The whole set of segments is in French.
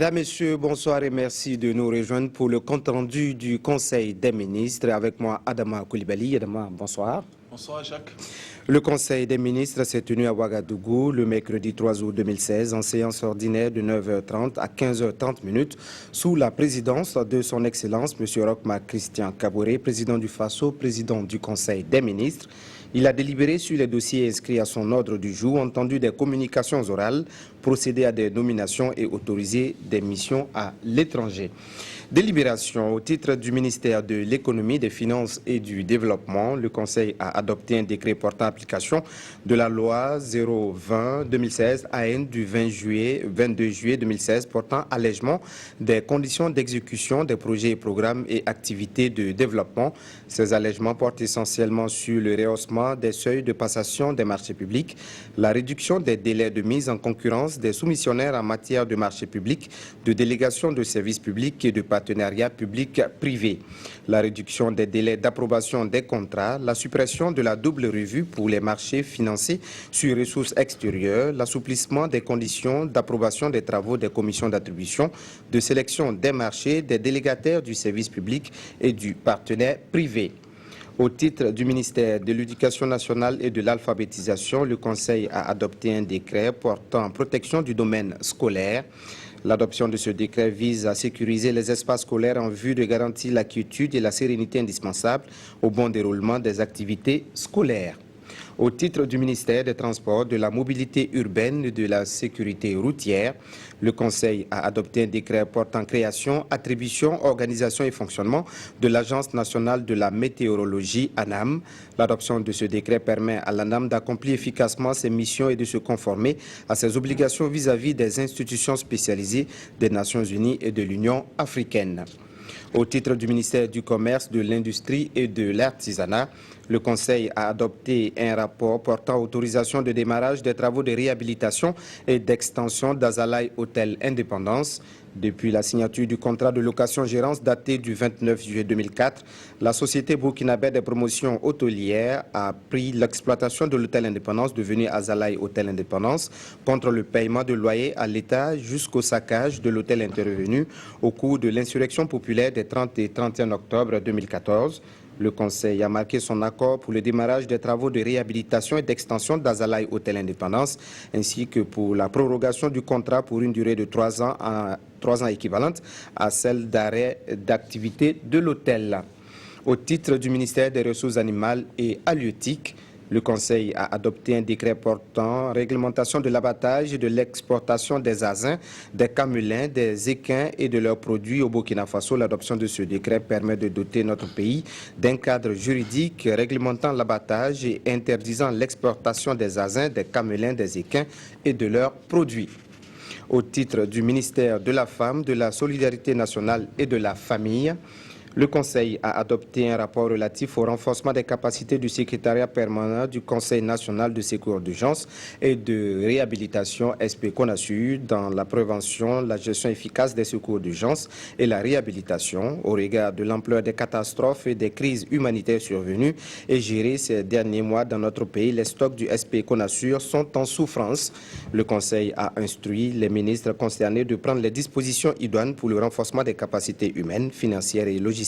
Mesdames, Messieurs, bonsoir et merci de nous rejoindre pour le compte-rendu du Conseil des ministres. Avec moi, Adama Koulibaly. Adama, bonsoir. Bonsoir Jacques. Le Conseil des ministres s'est tenu à Ouagadougou le mercredi 3 août 2016 en séance ordinaire de 9h30 à 15h30 sous la présidence de son Excellence M. Roch-Marc Christian Kaboré, président du FASO, président du Conseil des ministres. Il a délibéré sur les dossiers inscrits à son ordre du jour, entendu des communications orales, procédé à des nominations et autorisé des missions à l'étranger. Délibération au titre du ministère de l'Économie, des Finances et du Développement. Le Conseil a adopté un décret portant application de la loi 020-2016 AN du 22 juillet 2016 portant allègement des conditions d'exécution des projets, programmes et activités de développement. Ces allègements portent essentiellement sur le rehaussement des seuils de passation des marchés publics, la réduction des délais de mise en concurrence des soumissionnaires en matière de marchés publics, de délégation de services publics et de partenariat public-privé, la réduction des délais d'approbation des contrats, la suppression de la double revue pour les marchés financés sur ressources extérieures, l'assouplissement des conditions d'approbation des travaux des commissions d'attribution, de sélection des marchés, des délégataires du service public et du partenaire privé. Au titre du ministère de l'Éducation nationale et de l'alphabétisation, le Conseil a adopté un décret portant protection du domaine scolaire. L'adoption de ce décret vise à sécuriser les espaces scolaires en vue de garantir la quiétude et la sérénité indispensables au bon déroulement des activités scolaires. Au titre du ministère des Transports, de la Mobilité urbaine et de la Sécurité routière, le Conseil a adopté un décret portant création, attribution, organisation et fonctionnement de l'Agence nationale de la météorologie, ANAM. L'adoption de ce décret permet à l'ANAM d'accomplir efficacement ses missions et de se conformer à ses obligations vis-à-vis des institutions spécialisées des Nations unies et de l'Union africaine. Au titre du ministère du Commerce, de l'Industrie et de l'Artisanat, le Conseil a adopté un rapport portant autorisation de démarrage des travaux de réhabilitation et d'extension d'Azalaï Hôtel Indépendance. Depuis la signature du contrat de location-gérance daté du 29 juillet 2004, la société burkinabé des promotions hôtelières a pris l'exploitation de l'hôtel Indépendance devenu Azalaï Hôtel Indépendance contre le paiement de loyer à l'État jusqu'au saccage de l'hôtel intervenu au cours de l'insurrection populaire des 30 et 31 octobre 2014. Le Conseil a marqué son accord pour le démarrage des travaux de réhabilitation et d'extension d'Azalaï Hôtel Indépendance, ainsi que pour la prorogation du contrat pour une durée de 3 ans équivalente à celle d'arrêt d'activité de l'hôtel. Au titre du ministère des Ressources animales et halieutiques, le Conseil a adopté un décret portant réglementation de l'abattage et de l'exportation des asins, des camelins, des équins et de leurs produits au Burkina Faso. L'adoption de ce décret permet de doter notre pays d'un cadre juridique réglementant l'abattage et interdisant l'exportation des asins, des camelins, des équins et de leurs produits. Au titre du ministère de la Femme, de la Solidarité nationale et de la Famille, le Conseil a adopté un rapport relatif au renforcement des capacités du secrétariat permanent du Conseil national de secours d'urgence et de réhabilitation SP-CONASUR dans la prévention, la gestion efficace des secours d'urgence et la réhabilitation au regard de l'ampleur des catastrophes et des crises humanitaires survenues et gérées ces derniers mois dans notre pays. Les stocks du SP-CONASUR sont en souffrance. Le Conseil a instruit les ministres concernés de prendre les dispositions idoines pour le renforcement des capacités humaines, financières et logistiques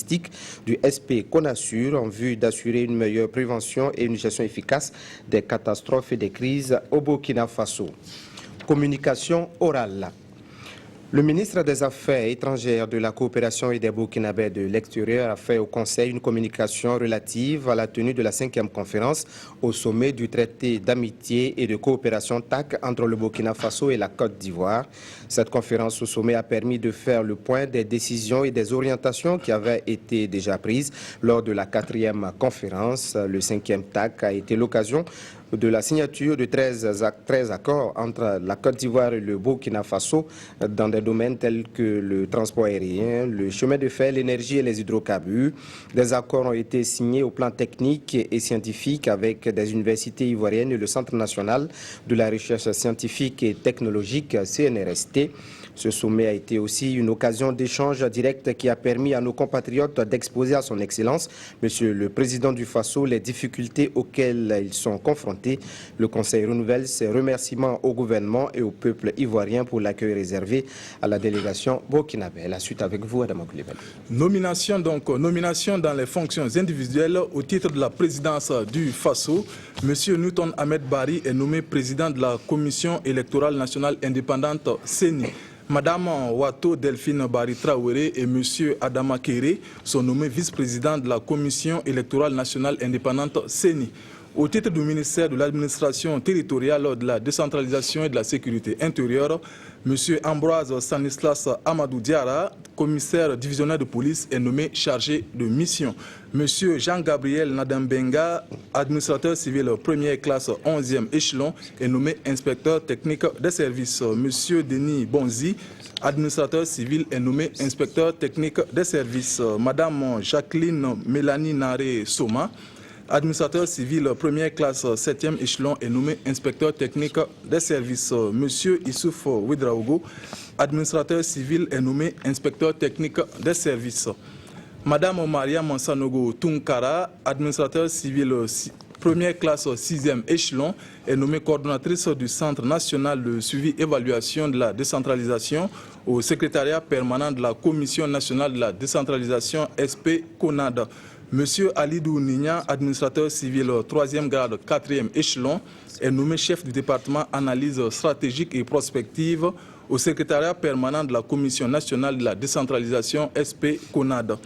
du SP-CONASUR en vue d'assurer une meilleure prévention et une gestion efficace des catastrophes et des crises au Burkina Faso. Communication orale. Le ministre des Affaires étrangères, de la coopération et des Burkinabés de l'extérieur a fait au Conseil une communication relative à la tenue de la 5e conférence au sommet du traité d'amitié et de coopération TAC entre le Burkina Faso et la Côte d'Ivoire. Cette conférence au sommet a permis de faire le point des décisions et des orientations qui avaient été déjà prises lors de la 4e conférence. Le 5e TAC a été l'occasion de la signature de 13 accords entre la Côte d'Ivoire et le Burkina Faso dans des domaines tels que le transport aérien, le chemin de fer, l'énergie et les hydrocarbures. Des accords ont été signés au plan technique et scientifique avec des universités ivoiriennes et le Centre national de la recherche scientifique et technologique CNRST. Ce sommet a été aussi une occasion d'échange direct qui a permis à nos compatriotes d'exposer à son Excellence, Monsieur le Président du Faso, les difficultés auxquelles ils sont confrontés. Le Conseil renouvelle ses remerciements au gouvernement et au peuple ivoirien pour l'accueil réservé à la délégation burkinabé. La suite avec vous, Adama Koulibaly. Nomination dans les fonctions individuelles au titre de la présidence du Faso. Monsieur Newton Ahmed Bari est nommé président de la Commission électorale nationale indépendante CENI. Madame Wato Delphine Bari Traoré et Monsieur Adama Kéré sont nommés vice-présidents de la Commission électorale nationale indépendante CENI. Au titre du ministère de l'administration territoriale, de la décentralisation et de la sécurité intérieure, M. Ambroise Stanislas Amadou Diara, commissaire divisionnaire de police, est nommé chargé de mission. M. Jean-Gabriel Nadambenga, administrateur civil première classe 11e échelon, est nommé inspecteur technique des services. M. Denis Bonzi, administrateur civil, est nommé inspecteur technique des services. Madame Jacqueline Mélanie Naré Soma, administrateur civil première classe 7e échelon, est nommé inspecteur technique des services. Monsieur Issouf Ouedraogo, administrateur civil, est nommé inspecteur technique des services. Madame Maria Mansanogo Tunkara, administrateur civil première classe 6e échelon, est nommée coordonnatrice du Centre national de suivi et évaluation de la décentralisation au secrétariat permanent de la Commission nationale de la décentralisation SP-CONAD. Monsieur Alidou Nignan, administrateur civil 3e grade 4e échelon, est nommé chef du département analyse stratégique et prospective au secrétariat permanent de la Commission nationale de la décentralisation SP-CONAD.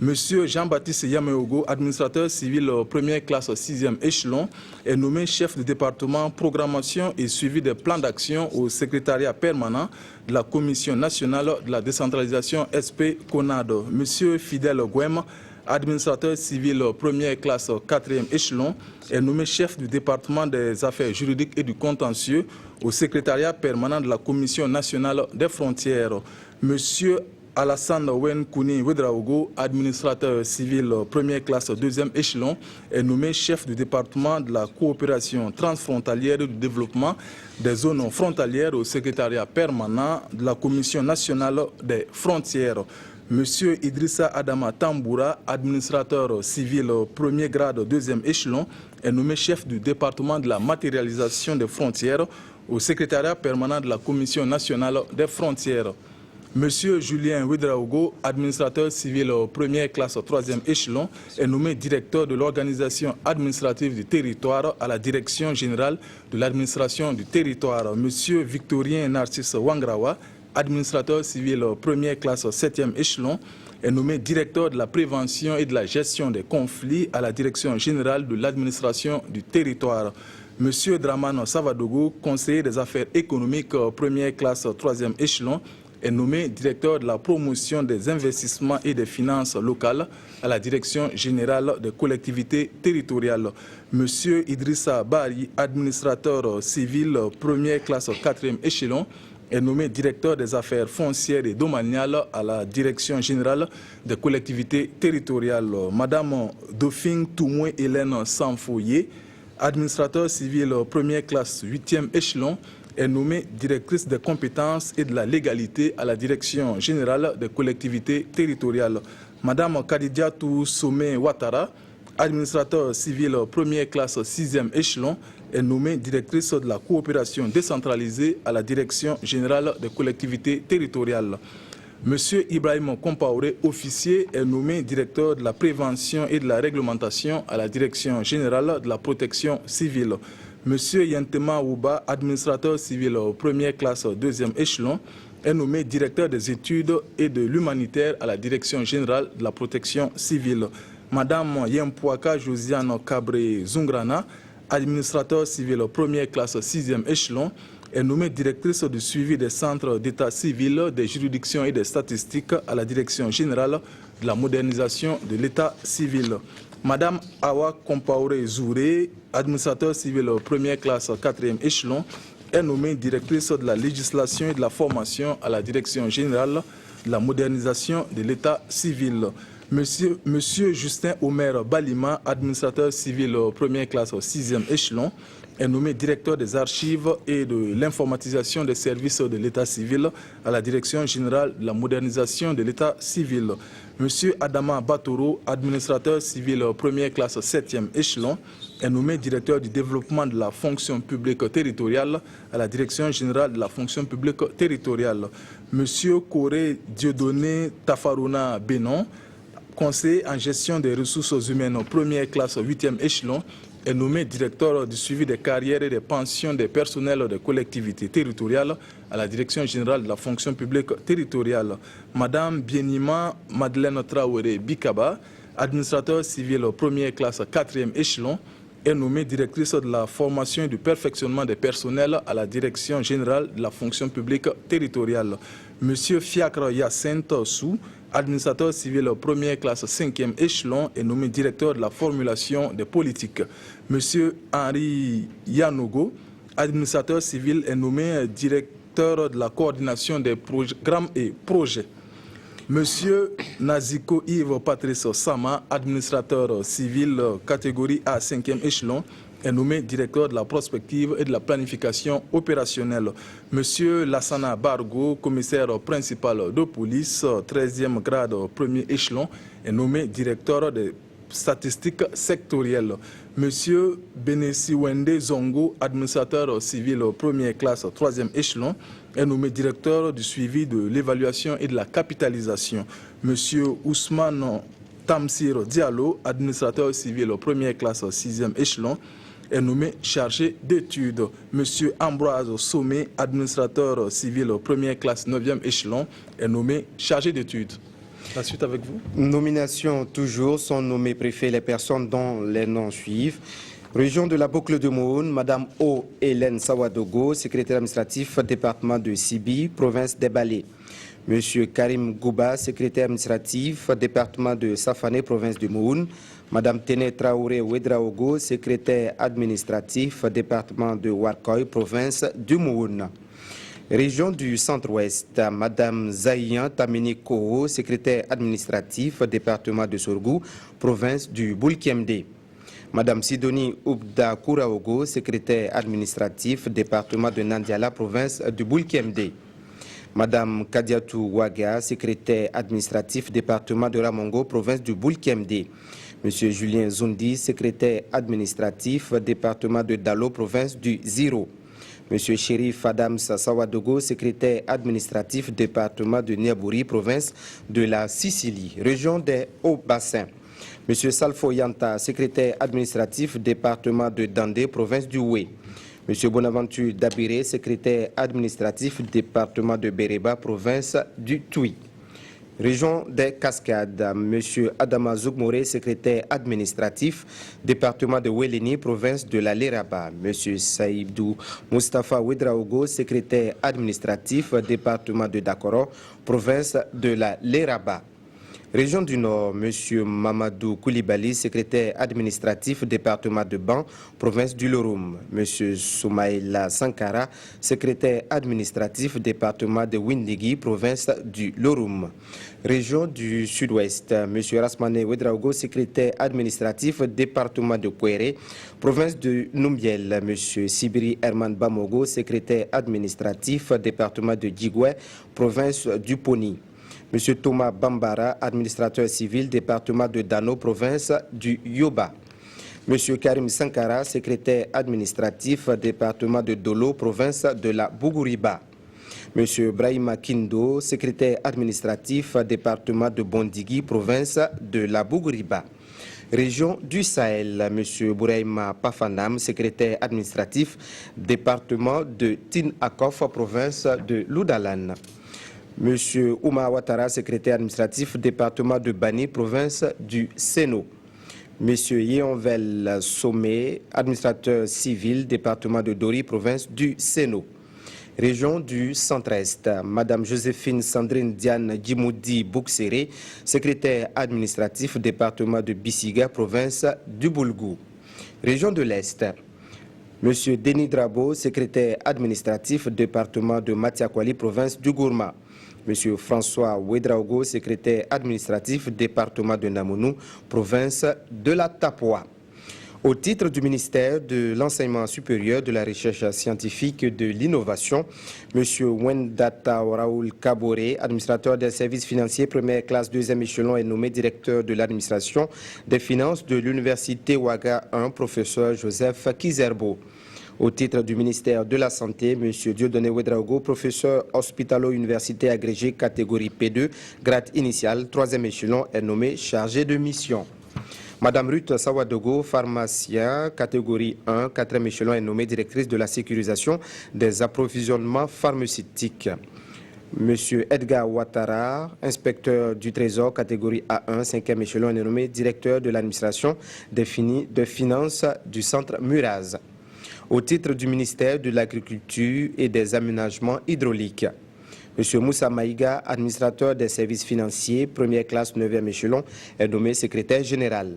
Monsieur Jean-Baptiste Yameogo, administrateur civil première classe 6e échelon, est nommé chef du département programmation et suivi des plans d'action au secrétariat permanent de la Commission nationale de la décentralisation SP-CONAD. Monsieur Fidèle Gouem, administrateur civil première classe 4e échelon, est nommé chef du département des affaires juridiques et du contentieux au secrétariat permanent de la Commission nationale des frontières. Monsieur Alassane Wen Kouni Ouedraogo, administrateur civil première classe 2e échelon, est nommé chef du département de la coopération transfrontalière et du développement des zones frontalières au secrétariat permanent de la Commission nationale des frontières. Monsieur Idrissa Adama Tamboura, administrateur civil premier grade 2e échelon, est nommé chef du département de la matérialisation des frontières au secrétariat permanent de la Commission nationale des frontières. Monsieur Julien Ouedraogo, administrateur civil première classe 3e échelon, est nommé directeur de l'organisation administrative du territoire à la direction générale de l'administration du territoire. Monsieur Victorien Narcisse Wangrawa, administrateur civil première classe 7e échelon, est nommé directeur de la prévention et de la gestion des conflits à la direction générale de l'administration du territoire. Monsieur Dramane Savadogo, conseiller des affaires économiques première classe 3e échelon, est nommé directeur de la promotion des investissements et des finances locales à la direction générale des collectivités territoriales. Monsieur Idrissa Bari, administrateur civil première classe 4e échelon, est nommé directeur des affaires foncières et domaniales à la direction générale des collectivités territoriales. Madame Dauphine Toumoué Hélène Sanfoye, administrateur civil première classe 8e échelon, est nommée directrice des compétences et de la légalité à la direction générale des collectivités territoriales. Madame Kadidiatou Somé Ouattara, administrateur civil première classe 6e échelon, est nommée directrice de la coopération décentralisée à la direction générale des collectivités territoriales. Monsieur Ibrahim Compaoré, officier, est nommé directeur de la prévention et de la réglementation à la direction générale de la protection civile. Monsieur Yentema Ouba, administrateur civil première classe 2e échelon, est nommé directeur des études et de l'humanitaire à la direction générale de la protection civile. Madame Yempouaka Josiane Cabré Zungrana, administrateur civil première classe 6e échelon, est nommée directrice du suivi des centres d'état civil, des juridictions et des statistiques à la direction générale de la modernisation de l'état civil. Madame Awa Compaoré Zouré, administrateur civil première classe 4e échelon, est nommée directrice de la législation et de la formation à la direction générale de la modernisation de l'état civil. Monsieur Justin Omer Balima, administrateur civil première classe 6e échelon, est nommé directeur des archives et de l'informatisation des services de l'État civil à la Direction générale de la modernisation de l'État civil. Monsieur Adama Batoro, administrateur civil première classe 7e échelon, est nommé directeur du développement de la fonction publique territoriale à la Direction générale de la fonction publique territoriale. Monsieur Koré Dieudonné Tafarona Benon, conseiller en gestion des ressources humaines première classe 8e échelon, est nommé directeur du suivi des carrières et des pensions des personnels des collectivités territoriales à la Direction générale de la fonction publique territoriale. Madame Bienima Madeleine Traoré Bikaba, administrateur civil première classe 4e échelon, est nommée directrice de la formation et du perfectionnement des personnels à la Direction générale de la fonction publique territoriale. Monsieur Fiacre Yacinthe Sou, administrateur civil première classe 5e échelon, est nommé directeur de la formulation des politiques. Monsieur Henri Yanogo, administrateur civil, est nommé directeur de la coordination des programmes et projets. Monsieur Naziko Yves Patrice Sama, administrateur civil catégorie A 5e échelon, est nommé directeur de la prospective et de la planification opérationnelle. Monsieur Lassana Bargo, commissaire principal de police, 13e grade, premier échelon, est nommé directeur des statistiques sectorielles. Monsieur Benessi Wende Zongo, administrateur civil première classe, 3e échelon, est nommé directeur du suivi de l'évaluation et de la capitalisation. Monsieur Ousmane Tamsir Diallo, administrateur civil première classe, 6e échelon, est nommé chargé d'études. Monsieur Ambroise Sommet, administrateur civil première classe 9e échelon, est nommé chargé d'études. La suite avec vous. Nomination toujours, sont nommés préfets les personnes dont les noms suivent. Région de la Boucle de Mohone, Madame O. Hélène Sawadogo, secrétaire administratif, département de Sibi, province des Balais. Monsieur Karim Gouba, secrétaire administratif, département de Safané, province de Mohone. Madame Tene Traoré Ouedraogo, secrétaire administratif, département de Warkoy, province du Mohone. Région du Centre-Ouest, Madame Zaïan Tamini Koro, secrétaire administratif, département de Sorgou, province du Boulkiemde. Madame Sidonie Oubda Kouraogo, secrétaire administratif, département de Nandiala, province du Boulkiemde. Madame Kadiatou Ouaga, secrétaire administratif, département de Ramongo, province du Boulkiemde. Monsieur Julien Zundi, secrétaire administratif, département de Dalo, province du Ziro. Monsieur Chérif Adams Sawadogo, secrétaire administratif, département de Niabouri, province de la Sicile, région des Hauts-Bassins. Monsieur Salfo Yanta, secrétaire administratif, département de Dandé, province du Oué. Monsieur Bonaventure Dabiré, secrétaire administratif, département de Béréba, province du Tuy. Région des Cascades, Monsieur Adama Zougmoré, secrétaire administratif, département de Wélini, province de la Léraba. Monsieur Saïdou Mustafa Ouedraogo, secrétaire administratif, département de Dakoro, province de la Léraba. Région du Nord, Monsieur Mamadou Koulibaly, secrétaire administratif, département de Ban, province du Loroum. Monsieur Soumaïla Sankara, secrétaire administratif, département de Windigi, province du Loroum. Région du Sud-Ouest, Monsieur Rasmane Ouedraogo, secrétaire administratif, département de Kouéré, province de Numbiel. Monsieur Sibiri Herman Bamogo, secrétaire administratif, département de Djigoué, province du Poni. Monsieur Thomas Bambara, administrateur civil, département de Dano, province du Yoba. Monsieur Karim Sankara, secrétaire administratif, département de Dolo, province de la Bougouriba. Monsieur Brahima Kindo, secrétaire administratif, département de Bondigui, province de la Bougouriba. Région du Sahel, Monsieur Bouraïma Pafanam, secrétaire administratif, département de Tin Akof, province de Loudalan. Monsieur Ouma Ouattara, secrétaire administratif, département de Bani, province du Séno. Monsieur Yéonvel Sommet, administrateur civil, département de Dori, province du Séno. Région du Centre-Est, Madame Joséphine Sandrine Diane Djimoudi Boukséré, secrétaire administratif, département de Bissiga, province du Boulgou. Région de l'Est, Monsieur Denis Drabo, secrétaire administratif, département de Matiakwali, province du Gourma. Monsieur François Ouedraogo, secrétaire administratif, département de Namounou, province de la Tapoa. Au titre du ministère de l'Enseignement supérieur, de la Recherche scientifique et de l'Innovation, M. Wendata Raoul Kabore, administrateur des services financiers première classe deuxième échelon, est nommé directeur de l'administration des finances de l'Université Ouaga 1, professeur Joseph Kizerbo. Au titre du ministère de la Santé, M. Dieudonné Ouedraogo, professeur hospitalo-université agrégé catégorie P2, grade initial, troisième échelon, est nommé chargé de mission. Madame Ruth Sawadogo, pharmacien, catégorie 1, 4e échelon, est nommée directrice de la sécurisation des approvisionnements pharmaceutiques. Monsieur Edgar Ouattara, inspecteur du Trésor, catégorie A1, 5e échelon, est nommé directeur de l'administration des finances du centre Muraz. Au titre du ministère de l'Agriculture et des Aménagements hydrauliques, M. Moussa Maïga, administrateur des services financiers, première classe, 9e échelon, est nommé secrétaire général.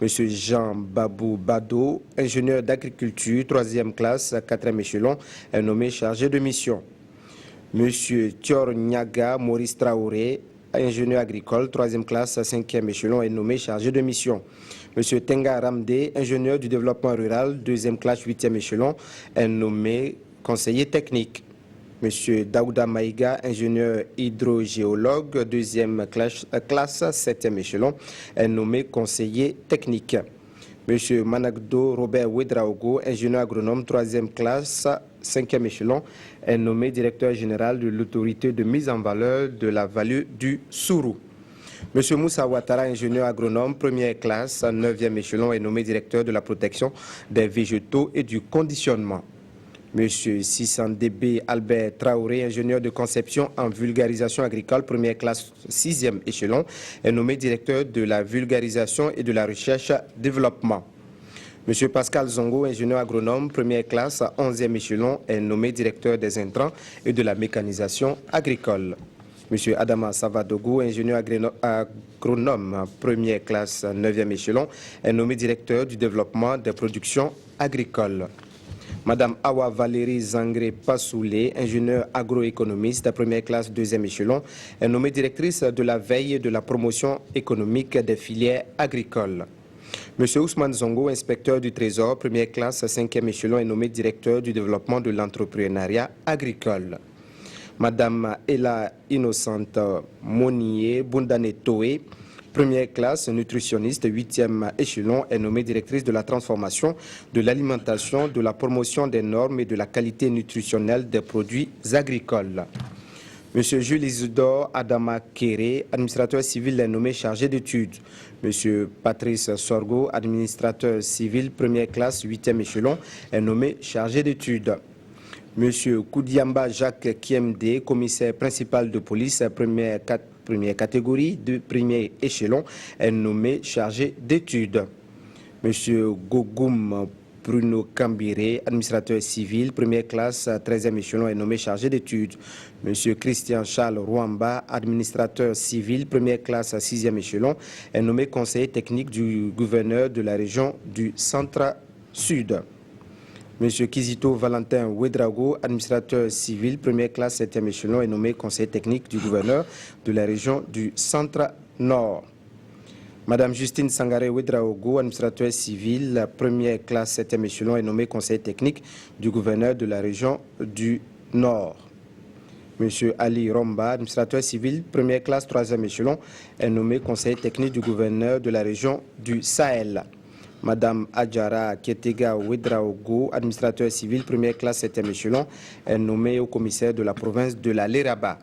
M. Jean Babou Bado, ingénieur d'agriculture, 3e classe, 4e échelon, est nommé chargé de mission. M. Thior Nyaga Maurice Traoré, ingénieur agricole, 3e classe, 5e échelon, est nommé chargé de mission. M. Tenga Ramde, ingénieur du développement rural, 2e classe, 8e échelon, est nommé conseiller technique. M. Daouda Maïga, ingénieur hydrogéologue, 2e classe, 7e échelon, est nommé conseiller technique. M. Managdo Robert Ouedraogo, ingénieur agronome, 3e classe, 5e échelon, est nommé directeur général de l'autorité de mise en valeur de la vallée du Sourou. M. Moussa Ouattara, ingénieur agronome, première classe, 9e échelon, est nommé directeur de la protection des végétaux et du conditionnement. M. Sissandebe Albert Traoré, ingénieur de conception en vulgarisation agricole, première classe, 6e échelon, est nommé directeur de la vulgarisation et de la recherche-développement. M. Pascal Zongo, ingénieur agronome, première classe, 11e échelon, est nommé directeur des intrants et de la mécanisation agricole. M. Adama Savadogo, ingénieur agronome, première classe, 9e échelon, est nommé directeur du développement des productions agricoles. Madame Awa Valérie Zangré Passoulé, ingénieure agroéconomiste, première classe, 2e échelon, est nommée directrice de la veille et de la promotion économique des filières agricoles. Monsieur Ousmane Zongo, inspecteur du Trésor, première classe, 5e échelon, est nommé directeur du développement de l'entrepreneuriat agricole. Madame Ella Innocente Monier Bundane Toé, première classe, nutritionniste, 8e échelon, est nommée directrice de la transformation, de l'alimentation, de la promotion des normes et de la qualité nutritionnelle des produits agricoles. Monsieur Jules Isidore Adama Kéré, administrateur civil, est nommé chargé d'études. Monsieur Patrice Sorgo, administrateur civil, première classe, 8e échelon, est nommé chargé d'études. Monsieur Koudiamba Jacques Kiemde, commissaire principal de police, première catégorie, de premier échelon, est nommé chargé d'études. Monsieur Gogoum Bruno Kambiré, administrateur civil, première classe, 13e échelon, est nommé chargé d'études. Monsieur Christian Charles Rwamba, administrateur civil, première classe, 6e échelon, est nommé conseiller technique du gouverneur de la région du Centre-Sud. Monsieur Kizito Valentin Ouedraogo, administrateur civil, première classe, 7e échelon, est nommé conseiller technique du gouverneur de la région du Centre-Nord. Madame Justine Sangaré Ouedraogo, administrateur civil, première classe, 7e échelon, est nommé conseiller technique du gouverneur de la région du Nord. Monsieur Ali Romba, administrateur civil, première classe, 3e échelon, est nommé conseiller technique du gouverneur de la région du Sahel. Madame Adjara Ketega Ouedraogo, administrateur civil, première classe, 7e échelon, est nommé au commissaire de la province de la Léraba.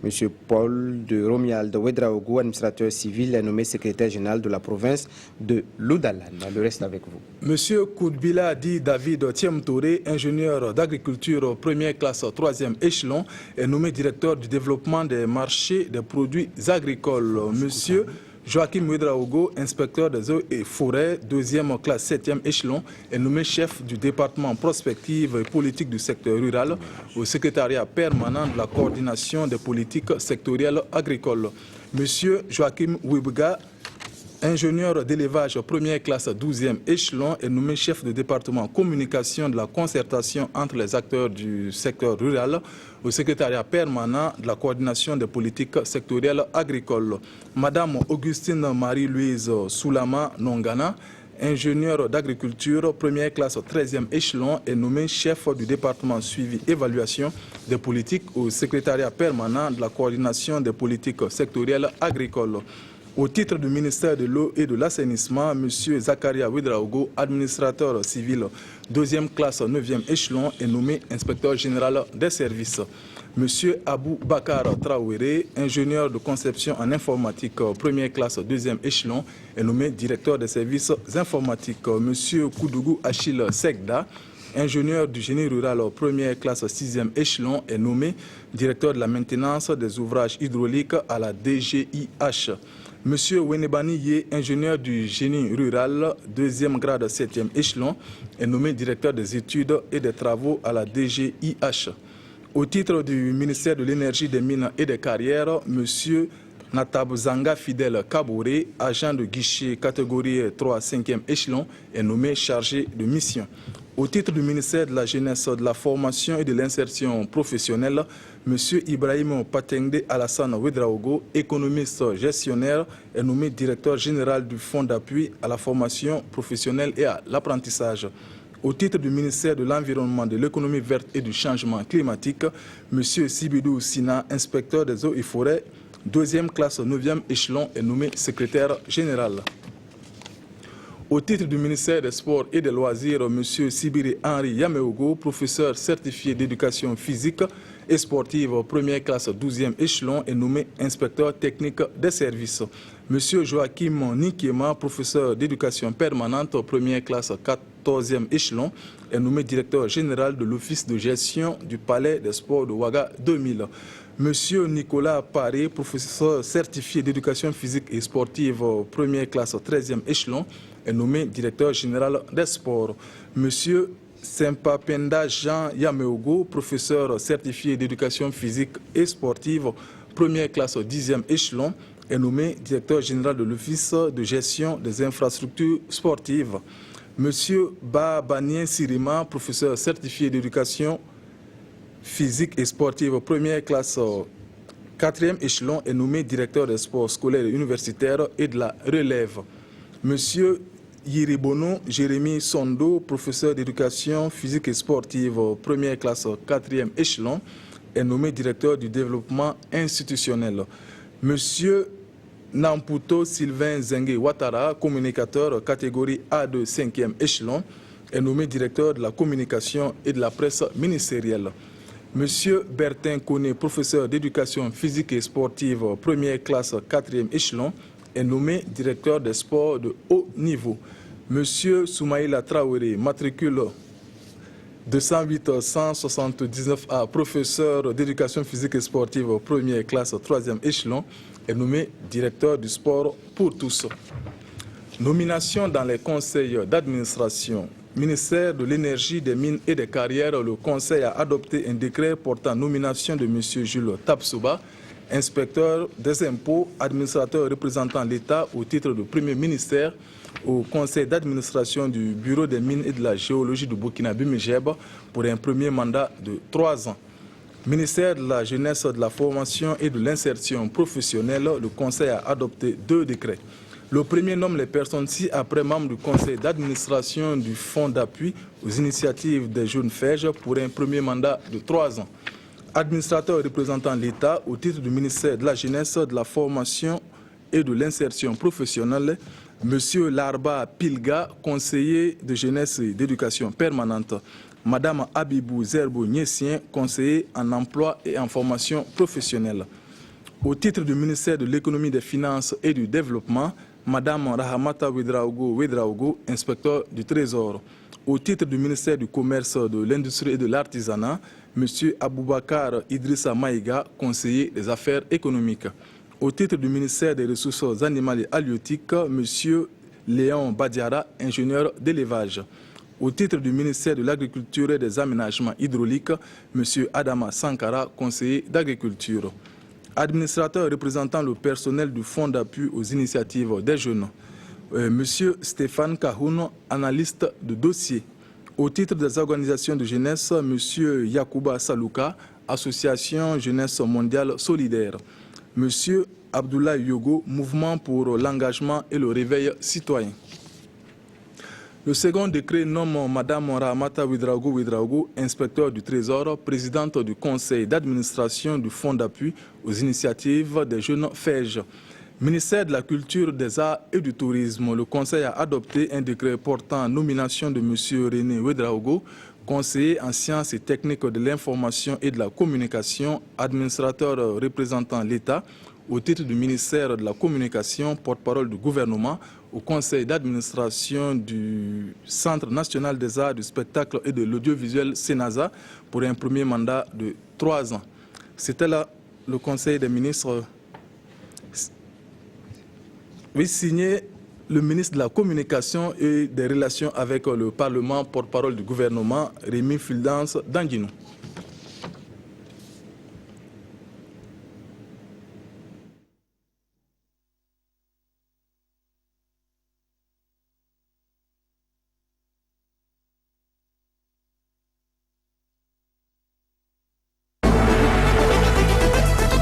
Monsieur Paul de Romiald Ouedraogo, administrateur civil, est nommé secrétaire général de la province de Loudalan. Le reste avec vous. Monsieur Koudbila dit David Thiem Touré, ingénieur d'agriculture, première classe, 3e échelon, est nommé directeur du développement des marchés des produits agricoles. Monsieur Joachim Ouedraogo, inspecteur des eaux et forêts, 2e classe, 7e échelon, est nommé chef du département prospective et politique du secteur rural au secrétariat permanent de la coordination des politiques sectorielles agricoles. Monsieur Joachim Ouibga, ingénieur d'élevage, première classe, 12e échelon, est nommé chef de département communication de la concertation entre les acteurs du secteur rural au secrétariat permanent de la coordination des politiques sectorielles agricoles. Madame Augustine Marie-Louise Soulama Nongana, ingénieur d'agriculture, première classe 13e échelon, est nommé chef du département suivi évaluation des politiques au secrétariat permanent de la coordination des politiques sectorielles agricoles. Au titre du ministère de l'eau et de l'assainissement, M. Zakaria Ouedraogo, administrateur civil, deuxième classe 9e échelon, est nommé inspecteur général des services. M. Abou Bakar Traoré, ingénieur de conception en informatique, première classe 2e échelon, est nommé directeur des services informatiques. M. Koudougou Achille Segda, ingénieur du génie rural, première classe 6e échelon, est nommé directeur de la maintenance des ouvrages hydrauliques à la DGIH. M. Wenebani Ye, ingénieur du génie rural, deuxième grade 7e échelon, est nommé directeur des études et des travaux à la DGIH. Au titre du ministère de l'Énergie, des Mines et des Carrières, M. Natabzanga Fidel Kabouré, agent de guichet catégorie 3 5e échelon, est nommé chargé de mission. Au titre du ministère de la Jeunesse, de la Formation et de l'Insertion professionnelle, M. Ibrahim Patengde Alassane Ouedraogo, économiste gestionnaire, est nommé directeur général du Fonds d'appui à la formation professionnelle et à l'apprentissage. Au titre du ministère de l'Environnement, de l'Économie verte et du Changement climatique, M. Sibidou Sina, inspecteur des eaux et forêts, deuxième classe 9e échelon, est nommé secrétaire général. Au titre du ministère des Sports et des Loisirs, M. Sibiri Henri Yameogo, professeur certifié d'éducation physique et sportive, première classe 12e échelon, est nommé inspecteur technique des services. M. Joachim Nikema, professeur d'éducation permanente, première classe 14e échelon, est nommé directeur général de l'Office de gestion du Palais des Sports de Ouaga 2000. M. Nicolas Paré, professeur certifié d'éducation physique et sportive, première classe 13e échelon, est nommé directeur général des sports. M. Sempapenda Jean Yameogo, professeur certifié d'éducation physique et sportive, première classe 10e échelon, est nommé directeur général de l'Office de gestion des infrastructures sportives. M. Babanien Sirima, professeur certifié d'éducation physique et sportive, première classe 4e échelon, est nommé directeur des sports scolaires et universitaires et de la relève. M. Yiribono Jérémy Sondo, professeur d'éducation physique et sportive, première classe 4e échelon, est nommé directeur du développement institutionnel. M. Namputo Sylvain Zengue Ouattara, communicateur catégorie A2 5e échelon, est nommé directeur de la communication et de la presse ministérielle. M. Bertin Koné, professeur d'éducation physique et sportive, première classe 4e échelon, est nommé directeur des sports de haut niveau. M. Soumaïla Traoré, matricule 208-179A, professeur d'éducation physique et sportive, première classe 3e échelon, est nommé directeur du sport pour tous. Nomination dans les conseils d'administration. Ministère de l'Énergie, des Mines et des Carrières, le Conseil a adopté un décret portant nomination de M. Jules Tapsouba, inspecteur des impôts, administrateur représentant l'État au titre de Premier ministère au Conseil d'administration du Bureau des Mines et de la Géologie du Burkina-Bimijeb pour un premier mandat de 3 ans. Ministère de la Jeunesse, de la Formation et de l'Insertion professionnelle, le Conseil a adopté 2 décrets. Le premier nomme les personnes ci-après membres du Conseil d'administration du Fonds d'appui aux initiatives des jeunes FEJ pour un premier mandat de 3 ans. Administrateur représentant l'État au titre du ministère de la Jeunesse, de la Formation et de l'Insertion professionnelle, M. Larba Pilga, conseiller de jeunesse et d'éducation permanente. Mme Abibou Zerbo Niessien, conseiller en emploi et en formation professionnelle. Au titre du ministère de l'Économie, des Finances et du Développement, Mme Rahamata Ouedraogo, inspecteur du Trésor. Au titre du ministère du Commerce, de l'Industrie et de l'Artisanat, M. Aboubakar Idrissa Maïga, conseiller des affaires économiques. Au titre du ministère des Ressources animales et halieutiques, M. Léon Badiara, ingénieur d'élevage. Au titre du ministère de l'Agriculture et des Aménagements hydrauliques, M. Adama Sankara, conseiller d'agriculture. Administrateur représentant le personnel du Fonds d'appui aux initiatives des jeunes. M. Stéphane Kahoun, analyste de dossier. Au titre des organisations de jeunesse, M. Yakouba Salouka, Association Jeunesse Mondiale Solidaire. M. Abdoulaye Yogo, Mouvement pour l'engagement et le réveil citoyen. Le second décret nomme Mme Rahmata Ouedraogo, inspecteur du Trésor, présidente du conseil d'administration du Fonds d'appui aux initiatives des jeunes FEJ. Ministère de la Culture, des Arts et du Tourisme, le Conseil a adopté un décret portant nomination de M. René Ouedraogo, conseiller en sciences et techniques de l'information et de la communication, administrateur représentant l'État, au titre du ministère de la Communication, porte-parole du gouvernement, au conseil d'administration du Centre national des arts, du spectacle et de l'audiovisuel CENASA pour un premier mandat de 3 ans. C'était là le conseil des ministres. Oui, signé le ministre de la Communication et des Relations avec le Parlement, porte-parole du gouvernement, Rémi Fulgence Danguinou.